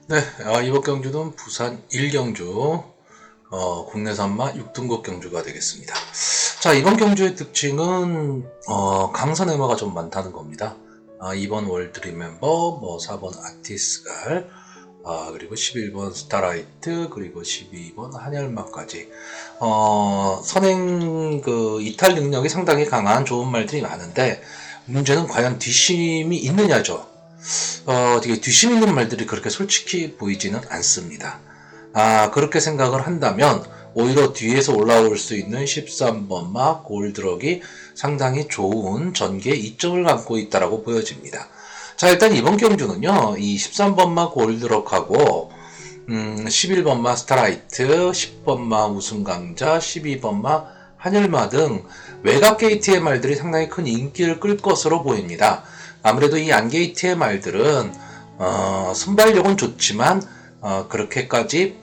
네, 이번 경주는 부산 1경주, 국내 산마 6등급 경주가 되겠습니다. 자, 이번 경주의 특징은, 강선 해마가 좀 많다는 겁니다. 이번 월드 리멤버, 4번 아티스갈, 그리고 11번 스타라이트, 그리고 12번 한열마까지, 선행 이탈 능력이 상당히 강한 좋은 말들이 많은데, 문제는 과연 뒷심이 있느냐죠. 되게 뒷심 있는 말들이 그렇게 솔직히 보이지는 않습니다. 그렇게 생각을 한다면 오히려 뒤에서 올라올 수 있는 13번 마 골드럭이 상당히 좋은 전개 이점을 갖고 있다라고 보여집니다. 자, 일단 이번 경주는요, 이 13번 마 골드럭하고 11번 마 스타라이트, 10번 마 우승강자, 12번 마 한열마 등 외곽 게이트의 말들이 상당히 큰 인기를 끌 것으로 보입니다. 아무래도 이 안게이트의 말들은 순발력은 좋지만 그렇게까지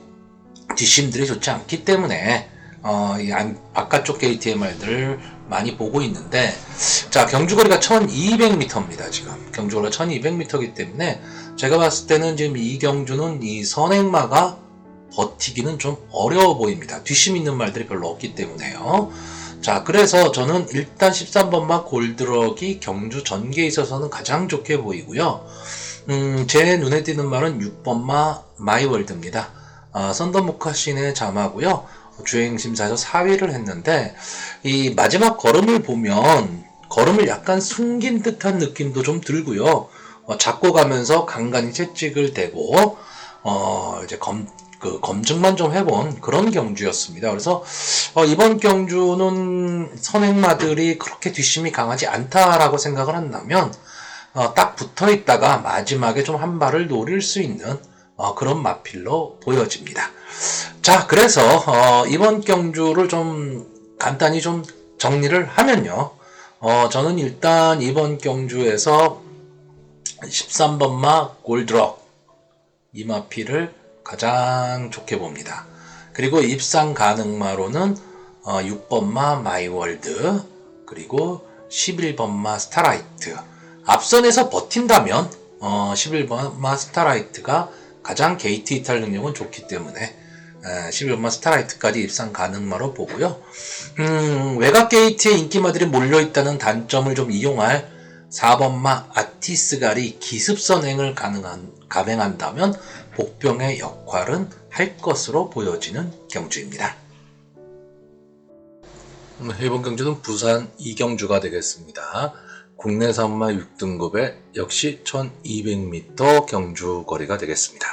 뒷심들이 좋지 않기 때문에 이 바깥쪽 게이트의 말들을 많이 보고 있는데, 자, 경주거리가 1200m입니다. 지금 경주거리가 1200m이기 때문에 제가 봤을 때는 지금 이 경주는 이 선행마가 버티기는 좀 어려워 보입니다. 뒷심 있는 말들이 별로 없기 때문에요. 자, 그래서 저는 일단 13번마 골드럭이 경주 전개에 있어서는 가장 좋게 보이고요. 제 눈에 띄는 말은 6번마 마이월드입니다. 썬더 모카신의 자마고요. 주행심사에서 4위를 했는데, 이 마지막 걸음을 보면 걸음을 약간 숨긴 듯한 느낌도 좀 들고요. 잡고 가면서 간간히 채찍을 대고 이제 검증만 좀 해본 그런 경주였습니다. 그래서 이번 경주는 선행마들이 그렇게 뒷심이 강하지 않다라고 생각을 한다면 딱 붙어 있다가 마지막에 좀 한 발을 노릴 수 있는 그런 마필로 보여집니다. 자, 그래서 이번 경주를 좀 간단히 좀 정리를 하면요. 저는 일단 이번 경주에서 13번마 골드럭 이 마필을 가장 좋게 봅니다. 그리고 입상 가능마로는 6번마 마이월드, 그리고 11번마 스타라이트. 앞선에서 버틴다면 11번마 스타라이트가 가장 게이트 이탈 능력은 좋기 때문에 11번마 스타라이트까지 입상 가능마로 보고요. 외곽 게이트에 인기마들이 몰려있다는 단점을 좀 이용할 4번마 아티스갈이 기습선행을 감행한다면 복병의 역할은 할 것으로 보여지는 경주입니다. 이번 경주는 부산 2경주가 되겠습니다. 국내 산마 6등급에 역시 1200m 경주 거리가 되겠습니다.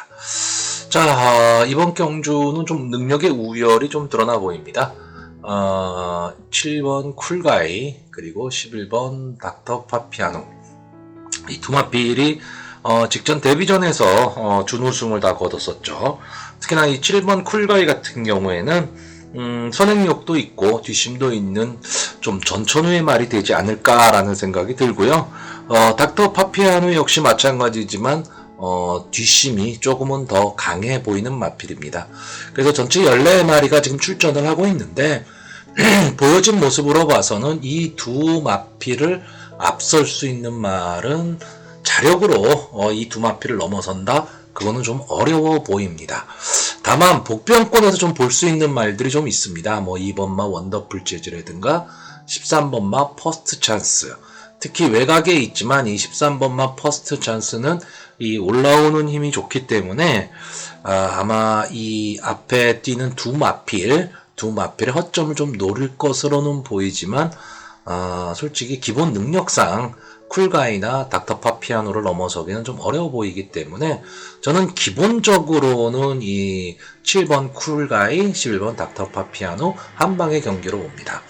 자, 이번 경주는 좀 능력의 우열이 좀 드러나 보입니다. 7번 쿨가이, 그리고 11번 닥터 파피아노. 이 두 마필이 직전 데뷔전에서 준우승을 다 거뒀었죠. 특히나 이 7번 쿨가이 같은 경우에는 선행력도 있고 뒷심도 있는 좀 전천후의 말이 되지 않을까라는 생각이 들고요. 닥터 파피아노 역시 마찬가지지만 뒷심이 조금은 더 강해 보이는 마필입니다. 그래서 전체 14마리가 지금 출전을 하고 있는데 보여진 모습으로 봐서는 이 두 마필을 앞설 수 있는 말은 자력으로 이 두 마필을 넘어선다? 그거는 좀 어려워 보입니다. 다만 복병권에서 좀 볼 수 있는 말들이 좀 있습니다. 2번마 원더풀 재즈라든가 13번마 퍼스트 찬스. 특히 외곽에 있지만 이 13번마 퍼스트 찬스는 이 올라오는 힘이 좋기 때문에 아마 이 앞에 뛰는 두 마필의 허점을 좀 노릴 것으로는 보이지만 솔직히 기본 능력상 쿨가이나 닥터 파피아노를 넘어서기는 좀 어려워 보이기 때문에 저는 기본적으로는 이 7번 쿨가이, 11번 닥터 파피아노 한 방의 경기로 봅니다.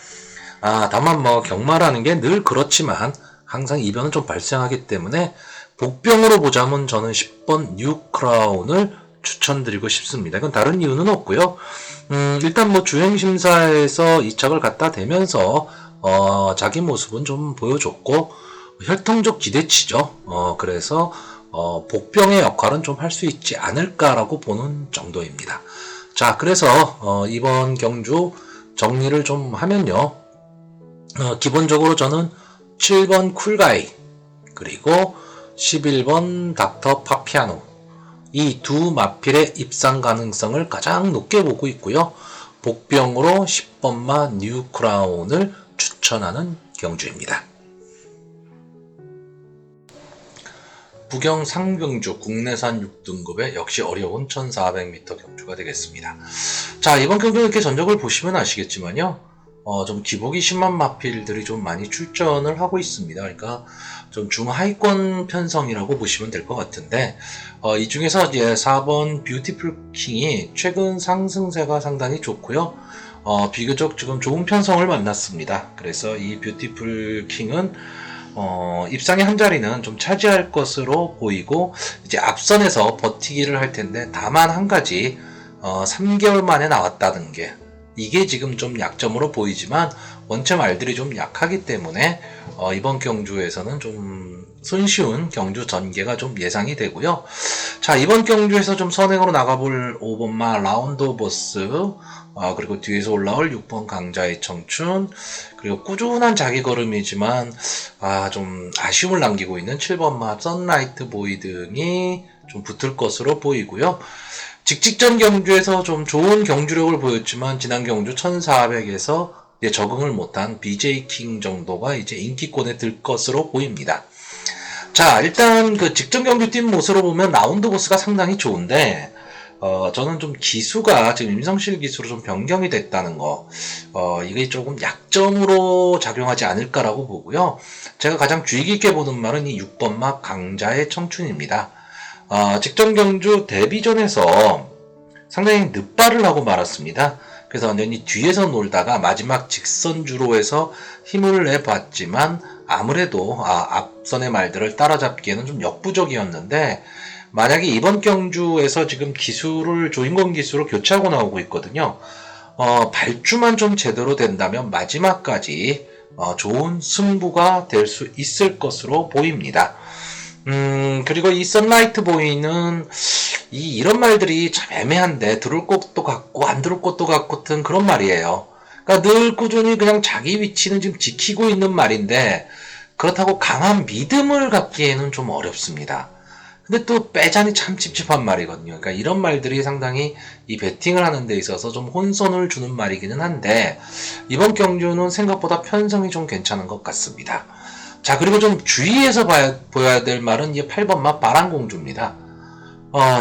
다만 경마라는 게 늘 그렇지만 항상 이변은 좀 발생하기 때문에 복병으로 보자면 저는 10번 뉴 크라운을 추천드리고 싶습니다. 이건 다른 이유는 없고요. 일단 주행심사에서 2착을 갖다 대면서 자기 모습은 좀 보여줬고 혈통적 기대치죠. 그래서 복병의 역할은 좀 할 수 있지 않을까라고 보는 정도입니다. 자, 그래서 이번 경주 정리를 좀 하면요. 기본적으로 저는 7번 쿨가이, 그리고 11번 닥터 파피아노, 이 두 마필의 입상 가능성을 가장 높게 보고 있고요. 복병으로 10번마 뉴 크라운을 추천하는 경주입니다. 부경 상병주 국내산 6등급의 역시 어려운 1400m 경주가 되겠습니다. 자, 이번 경주 이렇게 전적을 보시면 아시겠지만요. 좀 기복이 심한 마필들이 좀 많이 출전을 하고 있습니다. 그러니까 좀 중하위권 편성이라고 보시면 될 것 같은데, 이 중에서 이제 4번 뷰티풀 킹이 최근 상승세가 상당히 좋고요. 비교적 지금 좋은 편성을 만났습니다. 그래서 이 뷰티풀 킹은 입상의 한 자리는 좀 차지할 것으로 보이고, 이제 앞선에서 버티기를 할 텐데, 다만 한 가지 3개월 만에 나왔다는 게 이게 지금 좀 약점으로 보이지만 원체 말들이 좀 약하기 때문에 이번 경주에서는 좀 손쉬운 경주 전개가 좀 예상이 되고요. 자, 이번 경주에서 좀 선행으로 나가볼 5번마 라운드 버스, 그리고 뒤에서 올라올 6번 강자의 청춘, 그리고 꾸준한 자기 걸음이지만 좀 아쉬움을 남기고 있는 7번마 선라이트 보이 등이 좀 붙을 것으로 보이고요. 직전 경주에서 좀 좋은 경주력을 보였지만 지난 경주 1400에서 이제 적응을 못한 BJ 킹 정도가 이제 인기권에 들 것으로 보입니다. 자, 일단 그 직전 경주 뛴 모습으로 보면 라운드 보스가 상당히 좋은데, 저는 좀 기수가 지금 임성실 기수로 좀 변경이 됐다는 거, 이게 조금 약점으로 작용하지 않을까라고 보고요. 제가 가장 주의 깊게 보는 말은 이 6번마 강자의 청춘입니다. 직전 경주 데뷔전에서 상당히 늦발을 하고 말았습니다. 그래서 완전히 뒤에서 놀다가 마지막 직선주로 해서 힘을 내봤지만 아무래도 앞선의 말들을 따라잡기에는 좀 역부족이었는데, 만약에 이번 경주에서 지금 기수를 조인권 기수로 교체하고 나오고 있거든요. 발주만 좀 제대로 된다면 마지막까지 좋은 승부가 될 수 있을 것으로 보입니다. 그리고 이 선라이트 보이는 이런 말들이 참 애매한데 들을 것도 같고 안 들을 것도 같은 그런 말이에요. 그러니까 늘 꾸준히 그냥 자기 위치는 지금 지키고 있는 말인데, 그렇다고 강한 믿음을 갖기에는 좀 어렵습니다. 근데 또 빼자니 참 찝찝한 말이거든요. 그러니까 이런 말들이 상당히 이 배팅을 하는 데 있어서 좀 혼선을 주는 말이기는 한데, 이번 경주는 생각보다 편성이 좀 괜찮은 것 같습니다. 자, 그리고 좀 주의해서 보여야 될 말은 이 8번마 바람공주입니다.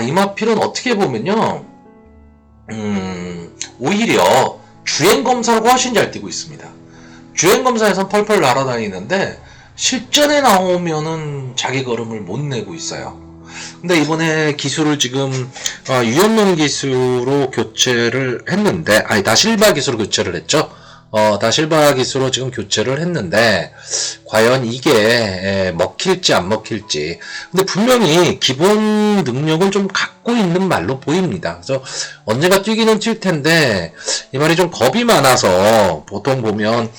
이 마필은 어떻게 보면요, 오히려 주행검사라고 훨씬 잘 뛰고 있습니다. 주행검사에선 펄펄 날아다니는데, 실전에 나오면은 자기 걸음을 못 내고 있어요. 근데 이번에 기수를 지금 유연론 기수로 교체를 했는데, 다실바 기수로 교체를 했죠. 다실바 기수로 지금 교체를 했는데, 과연 이게 먹힐지 안 먹힐지. 근데 분명히 기본 능력은 좀 갖고 있는 말로 보입니다. 그래서 언젠가 뛰기는 뛸 텐데, 이 말이 좀 겁이 많아서 보통 보면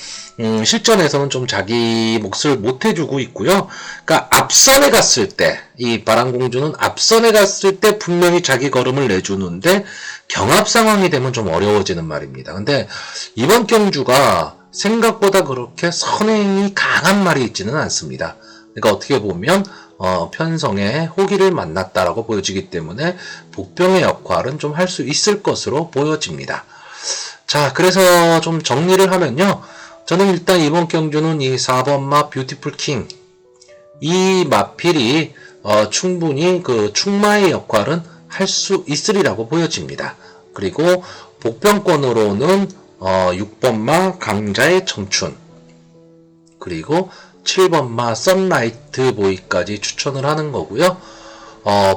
실전에서는 좀 자기 몫을 못 해주고 있고요. 그러니까 앞선에 갔을 때, 이 바람공주는 앞선에 갔을 때 분명히 자기 걸음을 내주는데, 경합 상황이 되면 좀 어려워지는 말입니다. 근데 이번 경주가 생각보다 그렇게 선행이 강한 말이 있지는 않습니다. 그러니까 어떻게 보면 편성의 호기를 만났다라고 보여지기 때문에 복병의 역할은 좀 할 수 있을 것으로 보여집니다. 자, 그래서 좀 정리를 하면요, 저는 일단 이번 경주는 이 4번마 뷰티풀 킹, 이 마필이 충분히 그 충마의 역할은 할 수 있으리라고 보여집니다. 그리고 복병권으로는 6번마 강자의 청춘, 그리고 7번마 선라이트 보이까지 추천을 하는 거고요.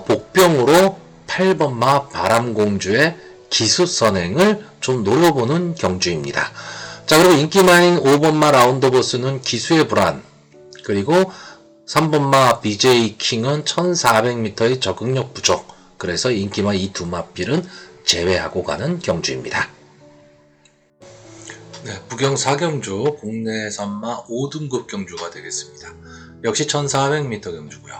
복병으로 8번마 바람공주의 기수 선행을 좀 노려보는 경주입니다. 자, 그리고 인기만인 5번마 라운드보스는 기수의 불안, 그리고 3번마 BJ 킹은 1400m의 적응력 부족, 그래서 인기만 이 두 마필은 제외하고 가는 경주입니다. 네, 부경 4경주 국내 선마 5등급 경주가 되겠습니다. 역시 1400m 경주고요.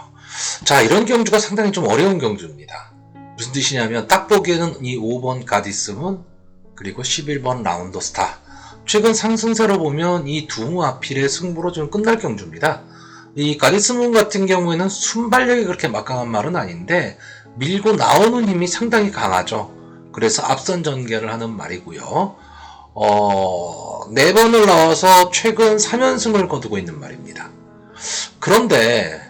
자, 이런 경주가 상당히 좀 어려운 경주입니다. 무슨 뜻이냐면 딱 보기에는 이 5번 가디스문, 그리고 11번 라운더 스타, 최근 상승세로 보면 이 두 마필의 승부로 좀 끝날 경주입니다. 이 가디스문 같은 경우에는 순발력이 그렇게 막강한 말은 아닌데, 밀고 나오는 힘이 상당히 강하죠. 그래서 앞선 전개를 하는 말이고요. 4번을 나와서 최근 3연승을 거두고 있는 말입니다. 그런데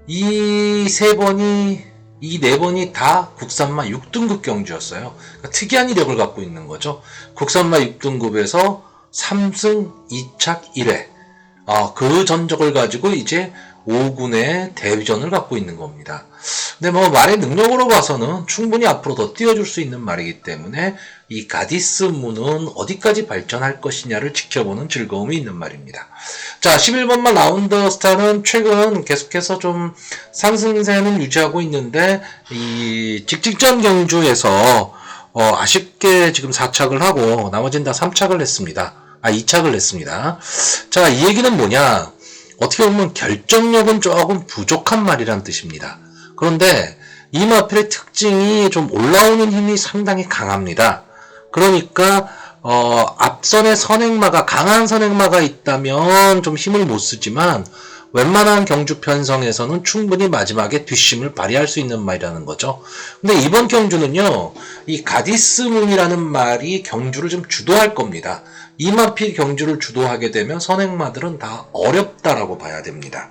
이 4번이 다 국산마 6등급 경주였어요. 그러니까 특이한 이력을 갖고 있는 거죠. 국산마 6등급에서 3승 2착 1회. 그 전적을 가지고 이제 5군의 데뷔전을 갖고 있는 겁니다. 근데 뭐 말의 능력으로 봐서는 충분히 앞으로 더 뛰어줄 수 있는 말이기 때문에 이 가디스문은 어디까지 발전할 것이냐를 지켜보는 즐거움이 있는 말입니다. 자, 11번만 라운더 스타는 최근 계속해서 좀 상승세는 유지하고 있는데 이 직직전 경주에서 아쉽게 지금 4착을 하고 나머지는 다 3착을 했습니다. 2착을 했습니다. 자, 이 얘기는 뭐냐? 어떻게 보면 결정력은 조금 부족한 말이란 뜻입니다. 그런데 이 마필의 특징이 좀 올라오는 힘이 상당히 강합니다. 그러니까 앞선에 강한 선행마가 있다면 좀 힘을 못 쓰지만 웬만한 경주 편성에서는 충분히 마지막에 뒷심을 발휘할 수 있는 말이라는 거죠. 근데 이번 경주는요, 이 가디스문이라는 말이 경주를 좀 주도할 겁니다. 이 마필 경주를 주도하게 되면 선행마들은 다 어렵다라고 봐야 됩니다.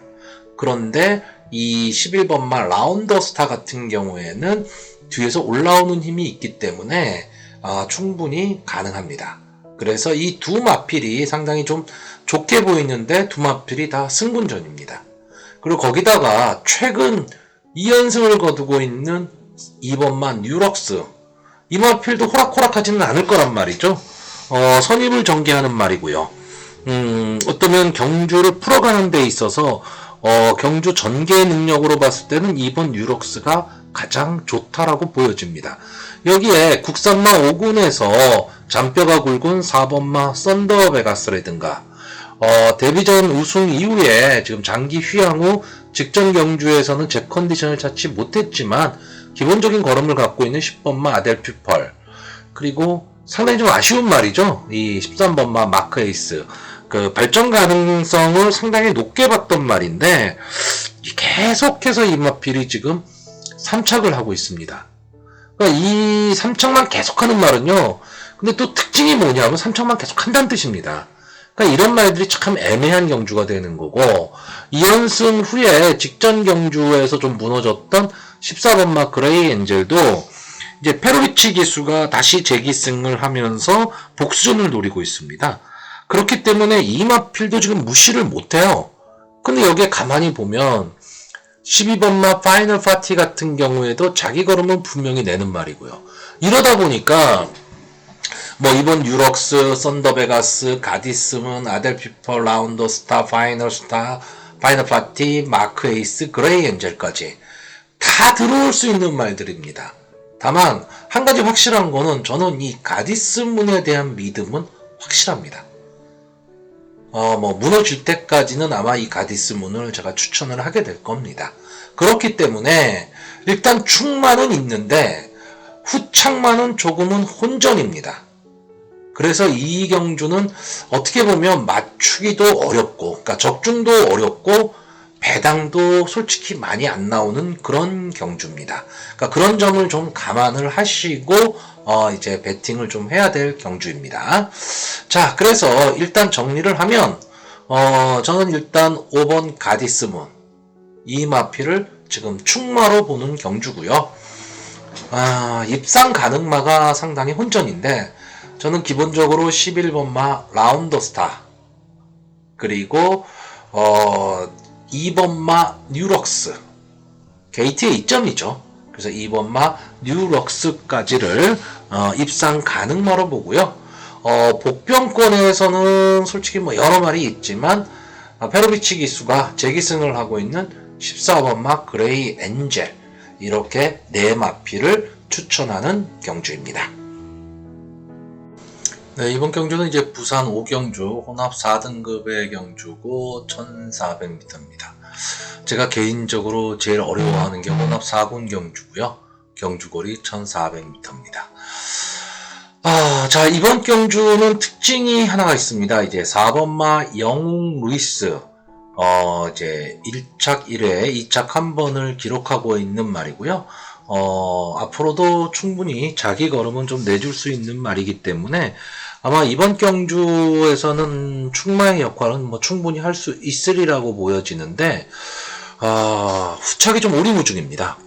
그런데 이 11번마 라운더 스타 같은 경우에는 뒤에서 올라오는 힘이 있기 때문에 충분히 가능합니다. 그래서 이 두 마필이 상당히 좀 좋게 보이는데 두 마필이 다 승분전입니다. 그리고 거기다가 최근 2연승을 거두고 있는 2번마 뉴럭스, 이 마필도 호락호락하지는 않을 거란 말이죠. 선입을 전개하는 말이고요. 어쩌면 경주를 풀어가는 데 있어서 경주 전개 능력으로 봤을 때는 이번 뉴럭스가 가장 좋다라고 보여집니다. 여기에 국산마 5군에서 잔뼈가 굵은 4번마 썬더베가스라든가 데뷔전 우승 이후에 지금 장기 휴양 후 직전 경주에서는 제 컨디션을 찾지 못했지만 기본적인 걸음을 갖고 있는 10번마 아델피펄, 그리고 상당히 좀 아쉬운 말이죠. 이 13번마 마크 에이스. 그 발전 가능성을 상당히 높게 봤던 말인데 계속해서 이 마필이 지금 3착을 하고 있습니다. 그러니까 이 3착만 계속하는 말은요. 근데 또 특징이 뭐냐면 3착만 계속 한다는 뜻입니다. 그러니까 이런 말들이 참 애매한 경주가 되는 거고, 2연승 후에 직전 경주에서 좀 무너졌던 14번마 그레이 엔젤도 이제 페로비치 기수가 다시 재기승을 하면서 복수전을 노리고 있습니다. 그렇기 때문에 이 마필도 지금 무시를 못해요. 근데 여기에 가만히 보면 12번마 파이널 파티 같은 경우에도 자기 걸음은 분명히 내는 말이고요. 이러다 보니까 뭐 이번 뉴럭스, 썬더베가스, 가디스문, 아델피퍼, 라운더 스타, 파이널 파티, 마크 에이스, 그레이 엔젤까지 다 들어올 수 있는 말들입니다. 다만 한 가지 확실한 거는 저는 이 가디스문에 대한 믿음은 확실합니다. 무너질 때까지는 아마 이 가디스문을 제가 추천을 하게 될 겁니다. 그렇기 때문에 일단 축마는 있는데 후착마는 조금은 혼전입니다. 그래서 이 경주는 어떻게 보면 맞추기도 어렵고, 그러니까 적중도 어렵고 배당도 솔직히 많이 안 나오는 그런 경주입니다. 그러니까 그런 점을 좀 감안을 하시고 이제 배팅을 좀 해야 될 경주입니다. 자, 그래서 일단 정리를 하면 저는 일단 5번 가디스문, 이 마필을 지금 축마로 보는 경주고요. 입상 가능마가 상당히 혼전인데 저는 기본적으로 11번마 라운더 스타, 그리고 2번마 뉴럭스, 게이트의 이점이죠. 그래서 2번마 뉴럭스까지를 입상 가능마로 보고요. 복병권에서는 솔직히 뭐 여러 말이 있지만 페로비치 기수가 재기승을 하고 있는 14번마 그레이 엔젤, 이렇게 네 마필을 추천하는 경주입니다. 네, 이번 경주는 이제 부산 5경주 혼합 4등급의 경주고 1400m입니다. 제가 개인적으로 제일 어려워하는 게 혼합 4군 경주고요. 경주거리 1400m입니다. 자, 이번 경주는 특징이 하나가 있습니다. 이제 4번마 영웅 루이스, 이제 1착 1회, 2착 1번을 기록하고 있는 말이고요. 앞으로도 충분히 자기 걸음은 좀 내줄 수 있는 말이기 때문에 아마 이번 경주에서는 충마의 역할은 뭐 충분히 할 수 있으리라고 보여지는데, 후착이 좀 오리무중입니다.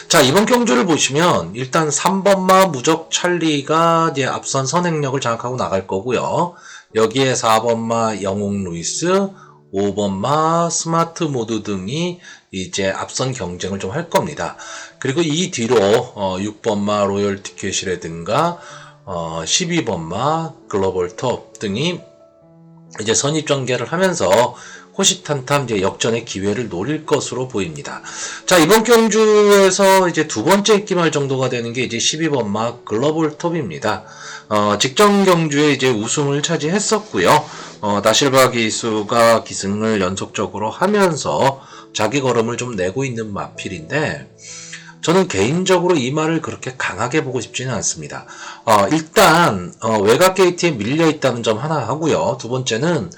자, 이번 경주를 보시면 일단 3번마 무적 찰리가 이제 앞선 선행력을 장악하고 나갈 거고요. 여기에 4번마 영웅 루이스, 5번마 스마트 모드 등이 이제 앞선 경쟁을 좀 할 겁니다. 그리고 이 뒤로 6번마 로열 티켓이라든가 12번마 글로벌 톱 등이 이제 선입전개를 하면서 호시탄탐 이제 역전의 기회를 노릴 것으로 보입니다. 자, 이번 경주에서 이제 두 번째 입기말 정도가 되는 게 이제 12번마 글로벌 톱입니다. 직전 경주에 이제 우승을 차지했었고요. 다실바 기수가 기승을 연속적으로 하면서 자기 걸음을 좀 내고 있는 마필인데, 저는 개인적으로 이 말을 그렇게 강하게 보고 싶지는 않습니다. 일단 외곽 게이트에 밀려 있다는 점 하나 하고요. 두 번째는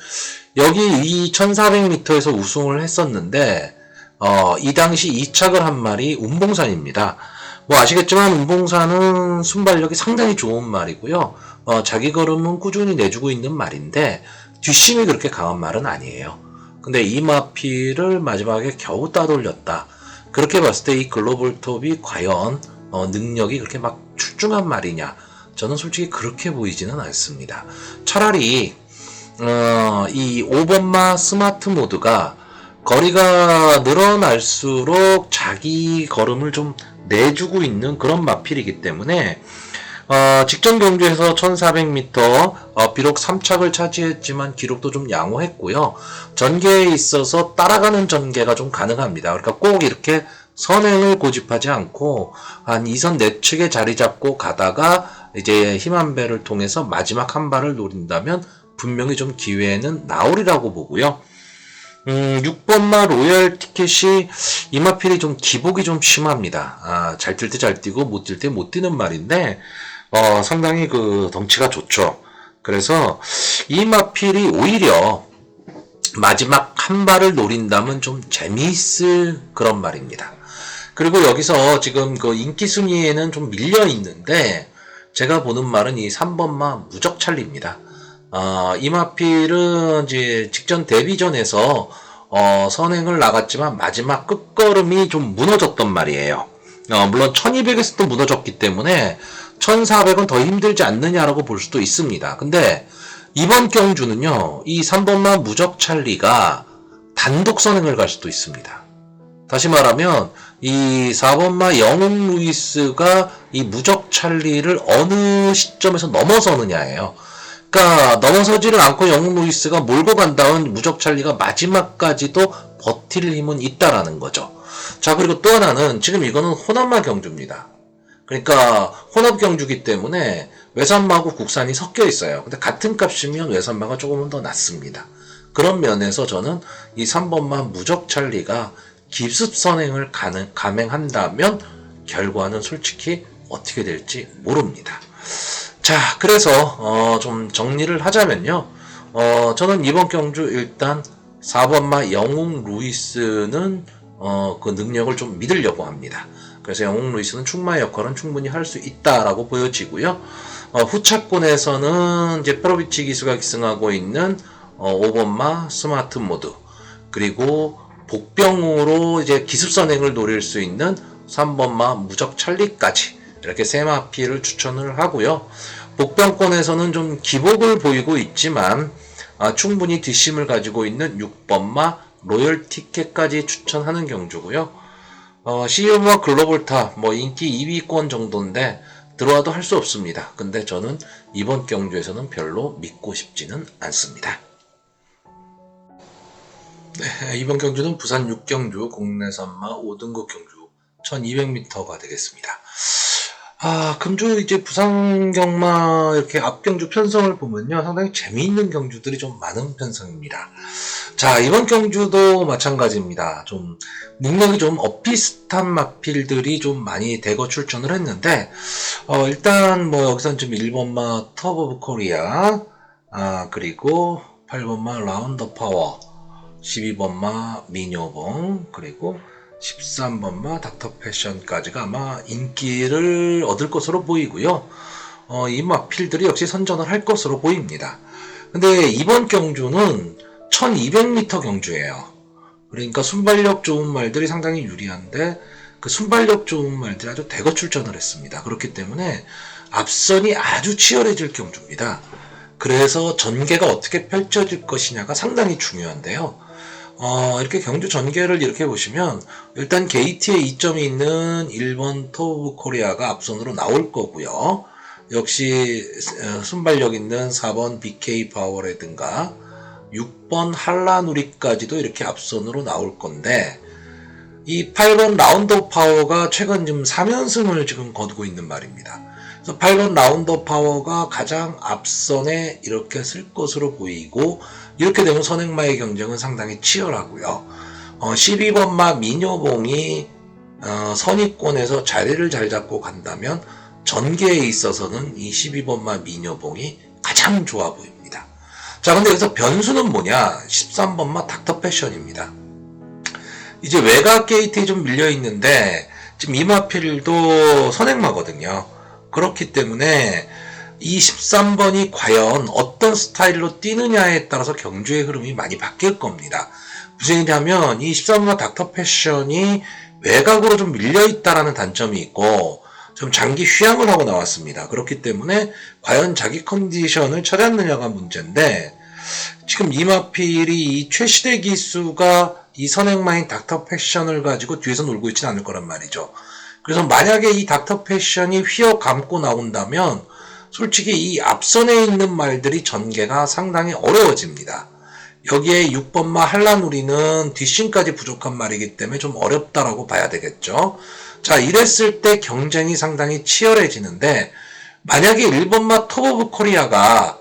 여기 이 1400m에서 우승을 했었는데 이 당시 2착을 한 말이 운봉산입니다. 뭐 아시겠지만 운봉산은 순발력이 상당히 좋은 말이고요. 자기 걸음은 꾸준히 내주고 있는 말인데 뒷심이 그렇게 강한 말은 아니에요. 근데 이 마필을 마지막에 겨우 따돌렸다. 그렇게 봤을 때 이 글로벌 톱이 과연 능력이 그렇게 막 출중한 말이냐? 저는 솔직히 그렇게 보이지는 않습니다. 차라리 이 5번마 스마트 모드가 거리가 늘어날수록 자기 걸음을 좀 내주고 있는 그런 마필이기 때문에 직전 경주에서 1400m 비록 3착을 차지했지만 기록도 좀 양호했고요. 전개에 있어서 따라가는 전개가 좀 가능합니다. 그러니까 꼭 이렇게 선행을 고집하지 않고 한 2선 내측에 자리 잡고 가다가 이제 힘한 배를 통해서 마지막 한 발을 노린다면 분명히 좀 기회는 나오리라고 보고요. 6번마 로열 티켓이 이마필이 좀 기복이 좀 심합니다. 잘 뛸 때 잘 뛰고 못 뛸 때 못 뛰는 말인데 상당히 그 덩치가 좋죠. 그래서 이마필이 오히려 마지막 한 발을 노린다면 좀 재미있을 그런 말입니다. 그리고 여기서 지금 그 인기 순위에는 좀 밀려 있는데 제가 보는 말은 이 3번마 무적 찰리입니다. 이마필은 이제 직전 데뷔전에서 선행을 나갔지만 마지막 끝걸음이 좀 무너졌단 말이에요. 물론 1200에서도 무너졌기 때문에 1400은 더 힘들지 않느냐라고 볼 수도 있습니다. 근데 이번 경주는요, 이 3번마 무적 찰리가 단독 선행을 갈 수도 있습니다. 다시 말하면 이 4번마 영웅 루이스가 이 무적 찰리를 어느 시점에서 넘어서느냐예요. 그러니까 넘어서지를 않고 영웅 루이스가 몰고 간 다음 무적 찰리가 마지막까지도 버틸 힘은 있다라는 거죠. 자, 그리고 또 하나는 지금 이거는 호남마 경주입니다. 그러니까 혼합 경주기 때문에 외산마하고 국산이 섞여 있어요. 근데 같은 값이면 외산마가 조금은 더 낫습니다. 그런 면에서 저는 이 3번마 무적 찰리가 기습 선행을 감행한다면 결과는 솔직히 어떻게 될지 모릅니다. 자, 그래서 좀 정리를 하자면요. 저는 이번 경주 일단 4번마 영웅 루이스는 그 능력을 좀 믿으려고 합니다. 그래서 영웅 루이스는 충마의 역할은 충분히 할 수 있다라고 보여지고요. 후차권에서는 이제 페로비치 기수가 기승하고 있는 5번마 스마트 모드, 그리고 복병으로 이제 기습 선행을 노릴 수 있는 3번마 무적 찰리까지 이렇게 세 마피를 추천을 하고요. 복병권에서는 좀 기복을 보이고 있지만 충분히 뒷심을 가지고 있는 6번마 로열 티켓까지 추천하는 경주고요. CU와 글로벌타 뭐 인기 2위권 정도인데 들어와도 할 수 없습니다. 근데 저는 이번 경주에서는 별로 믿고 싶지는 않습니다. 네, 이번 경주는 부산 6경주 국내산마 5등급 경주 1200m가 되겠습니다. 금주 이제 부산 경마 이렇게 앞경주 편성을 보면요, 상당히 재미있는 경주들이 좀 많은 편성입니다. 자, 이번 경주도 마찬가지입니다. 좀 능력이 좀 엇비슷한 마필들이 좀 많이 대거 출전을 했는데 일단 뭐 여기서는 좀 1번마 터보 오브 코리아, 그리고 8번마 라운더 파워, 12번마 미녀봉, 그리고 13번마 닥터 패션까지가 아마 인기를 얻을 것으로 보이고요. 이 마필들이 역시 선전을 할 것으로 보입니다. 근데 이번 경주는 1200m 경주예요. 그러니까 순발력 좋은 말들이 상당히 유리한데 그 순발력 좋은 말들이 아주 대거 출전을 했습니다. 그렇기 때문에 앞선이 아주 치열해질 경주입니다. 그래서 전개가 어떻게 펼쳐질 것이냐가 상당히 중요한데요. 이렇게 경주 전개를 이렇게 보시면 일단 게이트에 이점이 있는 1번 토 오브 코리아가 앞선으로 나올 거고요. 역시 순발력 있는 4번 BK 파워라든가 6번 한라누리까지도 이렇게 앞선으로 나올 건데 이 8번 라운드 파워가 최근 지금 3연승을 지금 거두고 있는 말입니다. 그래서 8번 라운드 파워가 가장 앞선에 이렇게 쓸 것으로 보이고 이렇게 되면 선행마의 경쟁은 상당히 치열하고요. 12번마 미녀봉이 선입권에서 자리를 잘 잡고 간다면 전개에 있어서는 이 12번마 미녀봉이 가장 좋아 보입니다. 자, 근데 여기서 변수는 뭐냐? 13번마 닥터 패션입니다. 이제 외곽 게이트에 좀 밀려 있는데 지금 이마필도 선행마거든요. 그렇기 때문에 이 13번이 과연 어떤 스타일로 뛰느냐에 따라서 경주의 흐름이 많이 바뀔 겁니다. 무슨 얘기냐면 이 13번과 닥터 패션이 외곽으로 좀 밀려 있다라는 단점이 있고 좀 장기 휴양을 하고 나왔습니다. 그렇기 때문에 과연 자기 컨디션을 찾았느냐가 문제인데 지금 이마필이 이 최시대 기수가 이 선행마인 닥터 패션을 가지고 뒤에서 놀고 있지는 않을 거란 말이죠. 그래서 만약에 이 닥터 패션이 휘어 감고 나온다면 솔직히 이 앞선에 있는 말들이 전개가 상당히 어려워집니다. 여기에 6번마 한라누리는 뒷심까지 부족한 말이기 때문에 좀 어렵다라고 봐야 되겠죠. 자, 이랬을 때 경쟁이 상당히 치열해지는데 만약에 1번마 톱 오브 코리아가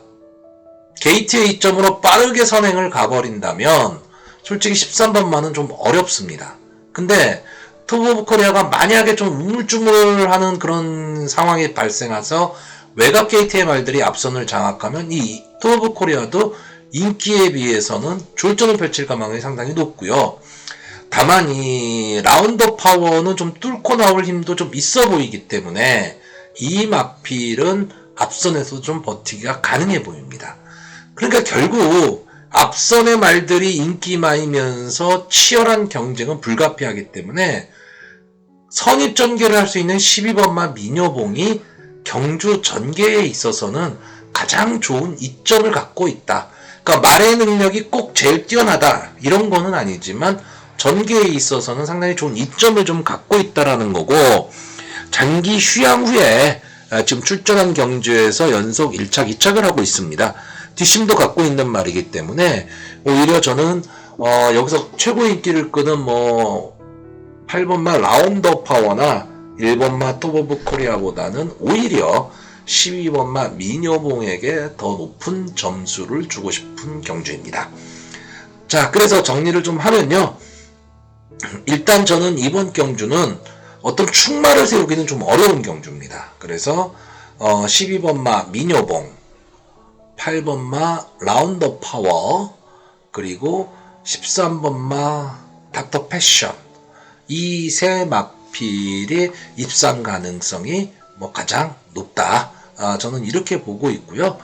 게이트의 이점으로 빠르게 선행을 가버린다면 솔직히 13번마는 좀 어렵습니다. 근데 톱 오브 코리아가 만약에 좀 우물쭈물하는 그런 상황이 발생해서 외곽 게이트의 말들이 앞선을 장악하면 이 톱 오브 코리아도 인기에 비해서는 졸전을 펼칠 가능성이 상당히 높고요. 다만 이 라운드 파워는 좀 뚫고 나올 힘도 좀 있어 보이기 때문에 이 마필은 앞선에서 좀 버티기가 가능해 보입니다. 그러니까 결국 앞선의 말들이 인기마이면서 치열한 경쟁은 불가피하기 때문에 선입 전개를 할 수 있는 12번마 미녀봉이 경주 전개에 있어서는 가장 좋은 이점을 갖고 있다. 그러니까 말의 능력이 꼭 제일 뛰어나다 이런 거는 아니지만 전개에 있어서는 상당히 좋은 이점을 좀 갖고 있다라는 거고 장기 휴양 후에 지금 출전한 경주에서 연속 1착, 2착을 하고 있습니다. 뒷심도 갖고 있는 말이기 때문에 오히려 저는 여기서 최고 인기를 끄는 8번마 라운드 파워나 1번마 톱 오브 코리아보다는 오히려 12번마 미녀봉에게 더 높은 점수를 주고 싶은 경주입니다. 자, 그래서 정리를 좀 하면요. 일단 저는 이번 경주는 어떤 축마를 세우기는 좀 어려운 경주입니다. 그래서 12번마 미녀봉, 8번마 라운드 파워, 그리고 13번마 닥터 패션 이 세 마필의 입상 가능성이 가장 높다. 저는 이렇게 보고 있고요.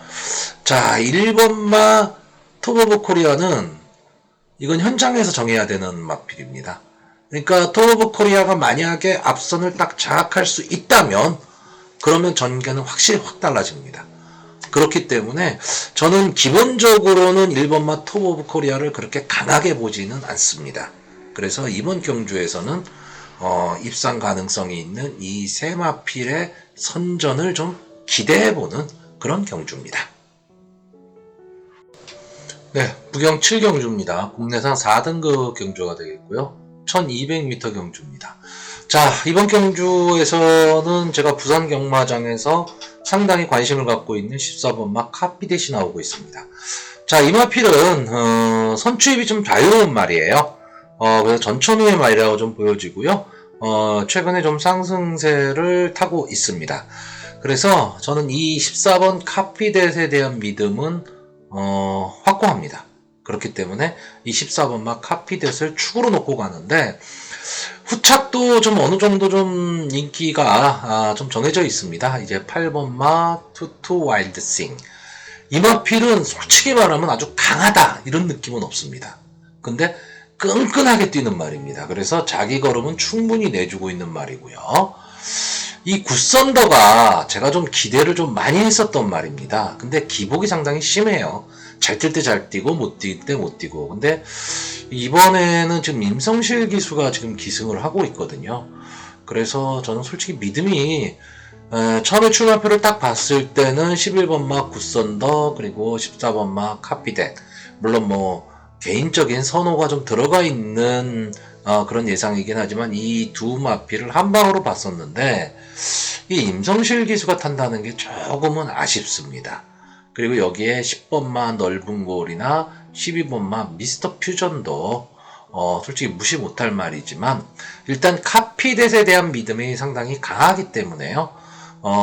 자, 1번마 톱 오브 코리아는 이건 현장에서 정해야 되는 마필입니다. 그러니까 톱 오브 코리아가 만약에 앞선을 딱 장악할 수 있다면 그러면 전개는 확실히 확 달라집니다. 그렇기 때문에 저는 기본적으로는 1번마 톱 오브 코리아를 그렇게 강하게 보지는 않습니다. 그래서 이번 경주에서는 입상 가능성이 있는 이 세 마필의 선전을 좀 기대해보는 그런 경주입니다. 네, 부경 7경주입니다. 국내산 4등급 경주가 되겠고요. 1200m 경주입니다. 자, 이번 경주에서는 제가 부산 경마장에서 상당히 관심을 갖고 있는 14번마 카피댓이 나오고 있습니다. 자, 이 마필은 선추입이 좀 자유로운 말이에요. 그래서 전천후의 말이라고 좀 보여지고요. 최근에 좀 상승세를 타고 있습니다. 그래서 저는 이 14번 카피댓에 대한 믿음은 확고합니다. 그렇기 때문에 이 14번마 카피댓을 축으로 놓고 가는데 후착도 좀 어느 정도 좀 인기가 좀 정해져 있습니다. 이제 8번 마 투투 와일드 싱. 이 마필은 솔직히 말하면 아주 강하다 이런 느낌은 없습니다. 근데 끈끈하게 뛰는 말입니다. 그래서 자기 걸음은 충분히 내주고 있는 말이고요. 이 굿선더가 제가 좀 기대를 좀 많이 했었던 말입니다. 근데 기복이 상당히 심해요. 잘 뛸 때 잘 뛰고 못 뛸 때 못 뛰고. 근데 이번에는 지금 임성실 기수가 지금 기승을 하고 있거든요. 그래서 저는 솔직히 믿음이 처음에 출마표를 딱 봤을 때는 11번 막 굿선더 그리고 14번 막 카피덴, 물론 뭐 개인적인 선호가 좀 들어가 있는 그런 예상이긴 하지만 이 두 마피를 한 방으로 봤었는데 이 임성실 기수가 탄다는 게 조금은 아쉽습니다. 그리고 여기에 10번마 넓은 골이나 12번마 미스터 퓨전도 솔직히 무시 못할 말이지만 일단 카피댓에 대한 믿음이 상당히 강하기 때문에요.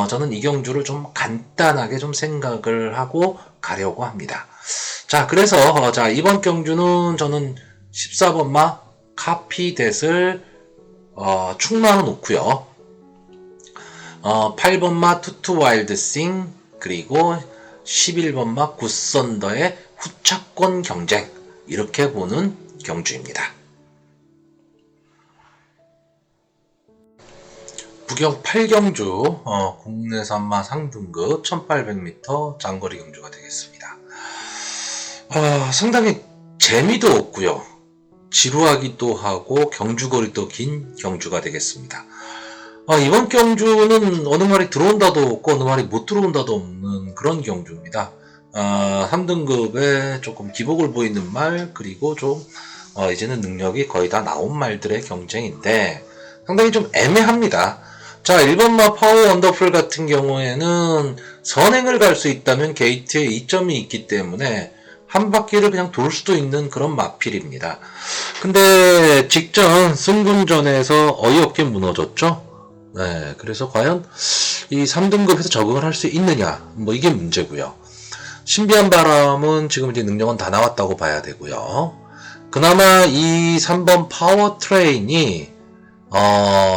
저는 이 경주를 좀 간단하게 좀 생각을 하고 가려고 합니다. 자, 그래서 자 이번 경주는 저는 14번마 카피댓을 충망을 놓고요. 8번마 투투 와일드 싱 그리고 11번마 굿선더의 후차권 경쟁 이렇게 보는 경주입니다. 부경 8경주 국내 산마 상등급 1800m 장거리 경주가 되겠습니다. 상당히 재미도 없고요. 지루하기도 하고 경주거리도 긴 경주가 되겠습니다. 이번 경주는 어느 말이 들어온다도 없고 어느 말이 못 들어온다도 없는 그런 경주입니다. 3등급에 조금 기복을 보이는 말 그리고 좀 이제는 능력이 거의 다 나온 말들의 경쟁인데 상당히 좀 애매합니다. 자, 1번마 파워 원더풀 같은 경우에는 선행을 갈 수 있다면 게이트에 2점이 있기 때문에 한 바퀴를 그냥 돌 수도 있는 그런 마필입니다. 근데 직전 승군전에서 어이없게 무너졌죠. 네, 그래서 과연 이 3등급에서 적응을 할 수 있느냐, 뭐 이게 문제고요. 신비한 바람은 지금 이제 능력은 다 나왔다고 봐야 되고요. 그나마 이 3번 파워 트레인이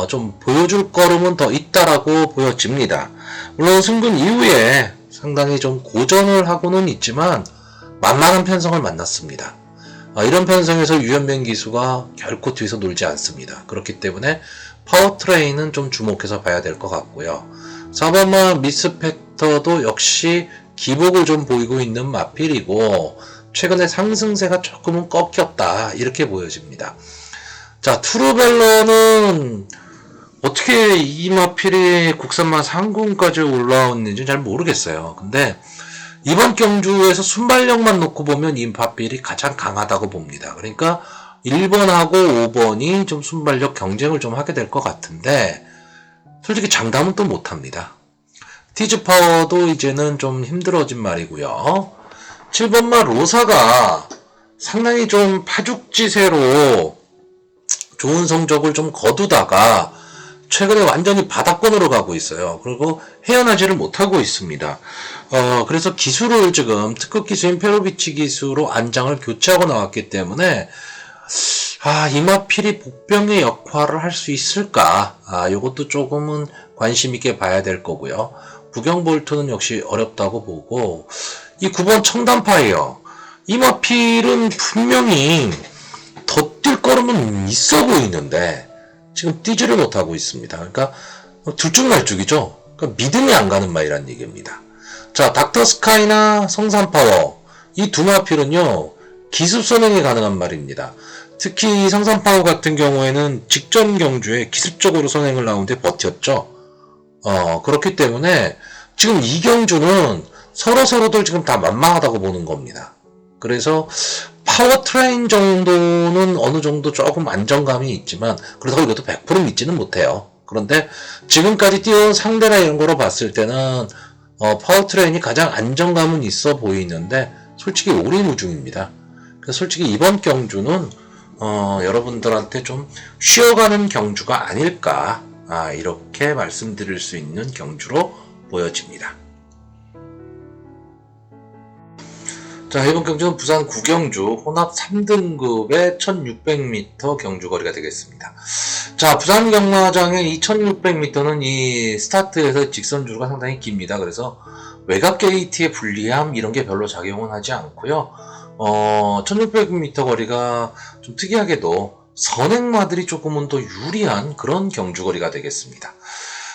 좀 보여줄 걸음은 더 있다라고 보여집니다. 물론 승군 이후에 상당히 좀 고전을 하고는 있지만 만만한 편성을 만났습니다. 이런 편성에서 유현명 기수가 결코 뒤에서 놀지 않습니다. 그렇기 때문에 파워트레인은 좀 주목해서 봐야 될 것 같고요. 4번마 미스펙터도 역시 기복을 좀 보이고 있는 마필이고 최근에 상승세가 조금은 꺾였다 이렇게 보여집니다. 자, 투르벨러는 어떻게 이 마필이 국산마 상군까지 올라왔는지 잘 모르겠어요. 근데 이번 경주에서 순발력만 놓고 보면 이 마필이 가장 강하다고 봅니다. 그러니까 1번하고 5번이 좀 순발력 경쟁을 좀 하게 될 것 같은데 솔직히 장담은 또 못합니다. 티즈파워도 이제는 좀 힘들어진 말이고요. 7번마 로사가 상당히 좀 파죽지세로 좋은 성적을 좀 거두다가 최근에 완전히 바닥권으로 가고 있어요. 그리고 헤어나지를 못하고 있습니다. 그래서 기수를 지금 특급 기수인 페로비치 기수로 안장을 교체하고 나왔기 때문에 이 마필이 복병의 역할을 할 수 있을까? 이것도 조금은 관심 있게 봐야 될 거고요. 부경볼트는 역시 어렵다고 보고 이 9번 청단파이어 이 마필은 분명히 더 뛸 거름은 있어 보이는데 지금 뛰지를 못하고 있습니다. 그러니까 들쭉날쭉이죠. 그러니까 믿음이 안 가는 말이란 얘기입니다. 자, 닥터 스카이나 성산파워 이 두 마필은요 기습 선행이 가능한 말입니다. 특히 성산파워 같은 경우에는 직전 경주에 기습적으로 선행을 나오는데 버텼죠. 그렇기 때문에 지금 이 경주는 서로들 지금 다 만만하다고 보는 겁니다. 그래서 파워트레인 정도는 어느 정도 조금 안정감이 있지만 그렇다고 이것도 100% 믿지는 못해요. 그런데 지금까지 뛰어온 상대나 이런 거로 봤을 때는 파워트레인이 가장 안정감은 있어 보이는데 솔직히 오리무중입니다. 그래서 솔직히 이번 경주는 여러분들한테 좀 쉬어가는 경주가 아닐까 이렇게 말씀드릴 수 있는 경주로 보여집니다. 자, 이번 경주는 부산 구경주 혼합 3등급의 1600m 경주거리가 되겠습니다. 자, 부산 경마장의 이 1600m는 이 스타트에서 직선주로가 상당히 깁니다. 그래서 외곽 게이트의 불리함 이런 게 별로 작용은 하지 않고요. 1600m 거리가 좀 특이하게도 선행마들이 조금은 더 유리한 그런 경주거리가 되겠습니다.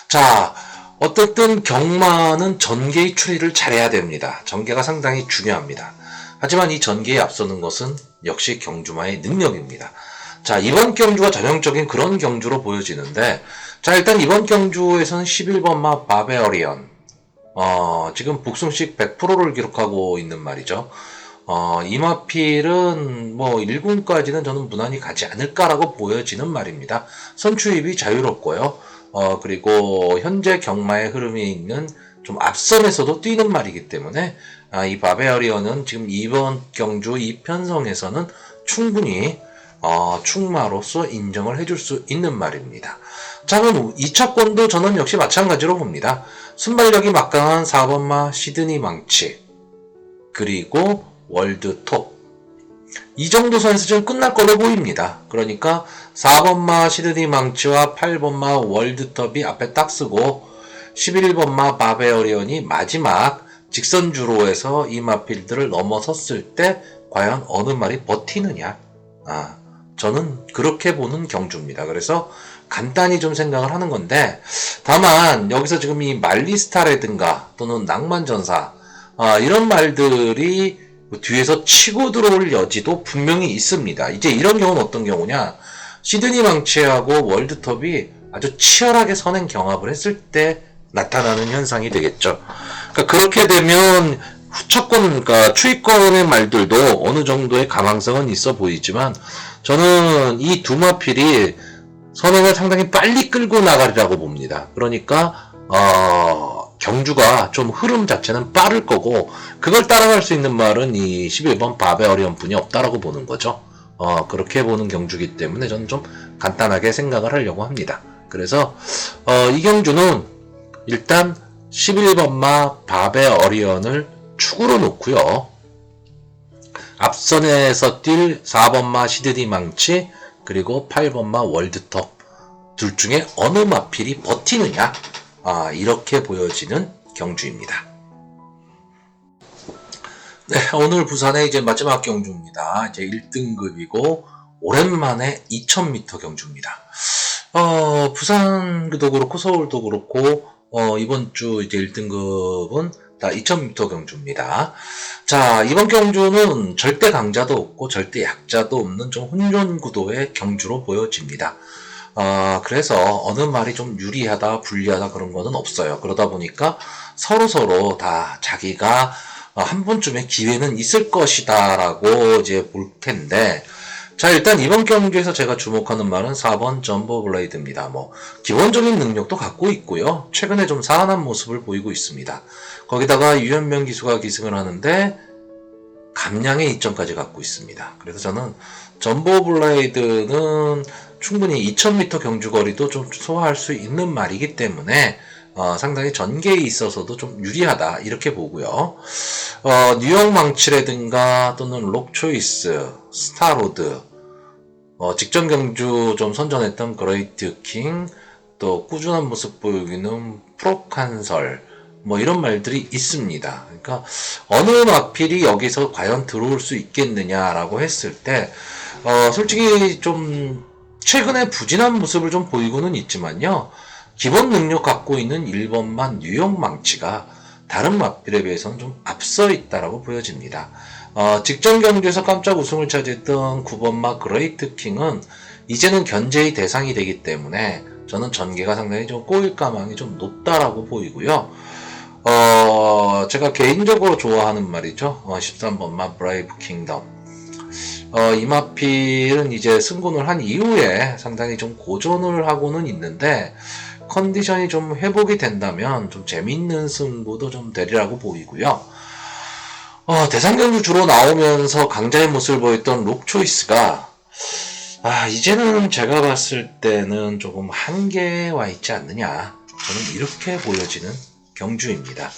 자, 어쨌든 경마는 전개의 추리를 잘해야 됩니다. 전개가 상당히 중요합니다. 하지만 이 전개에 앞서는 것은 역시 경주마의 능력입니다. 자, 이번 경주가 전형적인 그런 경주로 보여지는데, 자, 일단 이번 경주에서는 11번마 바베어리언, 지금 복승식 100%를 기록하고 있는 말이죠. 이마필은 뭐 1군까지는 저는 무난히 가지 않을까라고 보여지는 말입니다. 선출입이 자유롭고요. 그리고 현재 경마의 흐름에 있는 좀 앞선에서도 뛰는 말이기 때문에 이 바베어리언은 지금 이번 경주 이 편성에서는 충분히 충마로서 인정을 해줄 수 있는 말입니다. 자, 그럼 2차권도 저는 역시 마찬가지로 봅니다. 순발력이 막강한 4번마 시드니 망치, 그리고 월드톱, 이 정도 선에서 지금 끝날 걸로 보입니다. 그러니까 4번마 시드니 망치와 8번마 월드톱이 앞에 딱 쓰고 11번마 바베어리언이 마지막 직선주로에서 이 마필드를 넘어섰을 때 과연 어느 말이 버티느냐, 저는 그렇게 보는 경주입니다. 그래서 간단히 좀 생각을 하는 건데, 다만 여기서 지금 이 말리스타라든가 또는 낭만전사 이런 말들이 뒤에서 치고 들어올 여지도 분명히 있습니다. 이제 이런 경우는 어떤 경우냐, 시드니 망치하고 월드톱이 아주 치열하게 선행 경합을 했을 때 나타나는 현상이 되겠죠. 그러니까 그렇게 되면 후차권, 그러니까 추위권의 말들도 어느 정도의 가망성은 있어 보이지만, 저는 이 두 마필이 선행을 상당히 빨리 끌고 나가리라고 봅니다. 그러니까 경주가 좀 흐름 자체는 빠를 거고, 그걸 따라갈 수 있는 말은 이 11번 바베어리언 분이 없다라고 보는 거죠. 그렇게 보는 경주기 때문에 저는 좀 간단하게 생각을 하려고 합니다. 그래서 이 경주는 일단 11번마 바베어리언을 축으로 놓고요. 앞선에서 뛸 4번마 시드니 망치, 그리고 8번마 월드톱 둘 중에 어느 마필이 버티느냐, 이렇게 보여지는 경주입니다. 네, 오늘 부산의 이제 마지막 경주입니다. 이제 1등급이고 오랜만에 2000m 경주입니다. 부산도 그렇고 서울도 그렇고 이번 주 이제 1등급은 다 2000m 경주입니다. 자, 이번 경주는 절대 강자도 없고 절대 약자도 없는 좀 혼전 구도의 경주로 보여집니다. 그래서 어느 말이 좀 유리하다, 불리하다 그런 거는 없어요. 그러다 보니까 서로 다 자기가 한 번쯤의 기회는 있을 것이다 라고 이제 볼 텐데, 자, 일단 이번 경기에서 제가 주목하는 말은 4번 점보 블레이드입니다. 뭐 기본적인 능력도 갖고 있고요. 최근에 좀 사안한 모습을 보이고 있습니다. 거기다가 유현명 기수가 기승을 하는데 감량의 이점까지 갖고 있습니다. 그래서 저는 점보 블레이드는 충분히 2000m 경주거리도 좀 소화할 수 있는 말이기 때문에 상당히 전개에 있어서도 좀 유리하다 이렇게 보고요. 뉴욕 망치라든가 또는 록초이스, 스타로드, 직전 경주 좀 선전했던 그레이트 킹, 또 꾸준한 모습 보이는 프로칸설, 뭐 이런 말들이 있습니다. 그러니까 어느 마필이 여기서 과연 들어올 수 있겠느냐라고 했을 때 솔직히 좀 최근에 부진한 모습을 좀 보이고는 있지만요, 기본 능력 갖고 있는 1번만 뉴욕 망치가 다른 마필에 비해서는 좀 앞서 있다라고 보여집니다. 직전 경주에서 깜짝 우승을 차지했던 9번마 그레이트 킹은 이제는 견제의 대상이 되기 때문에 저는 전개가 상당히 좀 꼬일 가망이 좀 높다라고 보이고요. 제가 개인적으로 좋아하는 말이죠. 13번마 브레이브 킹덤. 이 마필은 이제 승군을 한 이후에 상당히 좀 고전을 하고는 있는데, 컨디션이 좀 회복이 된다면 좀 재밌는 승부도 좀 되리라고 보이고요. 대상경주 주로 나오면서 강자의 모습을 보였던 록초이스가 이제는 제가 봤을 때는 조금 한계에 와 있지 않느냐, 저는 이렇게 보여지는 경주입니다.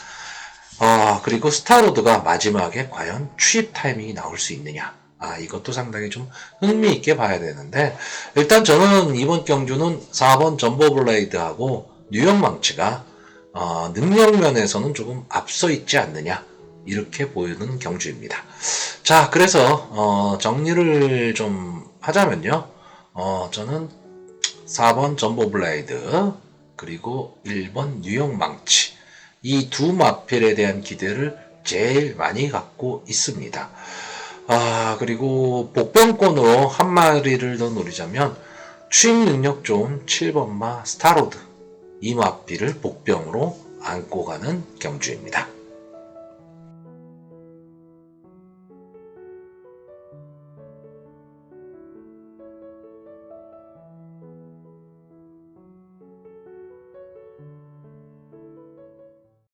그리고 스타로드가 마지막에 과연 추입 타이밍이 나올 수 있느냐. 이것도 상당히 좀 흥미있게 봐야 되는데, 일단 저는 이번 경주는 4번 점버블레이드하고 뉴욕 망치가, 능력 면에서는 조금 앞서 있지 않느냐. 이렇게 보이는 경주입니다. 자, 그래서, 정리를 좀 하자면요. 저는 4번 점버블레이드, 그리고 1번 뉴욕 망치. 이 두 마필에 대한 기대를 제일 많이 갖고 있습니다. 그리고 복병권으로 한 마리를 더 노리자면 추입 능력 좋은 7번마 스타로드 이 마필을 복병으로 안고 가는 경주입니다.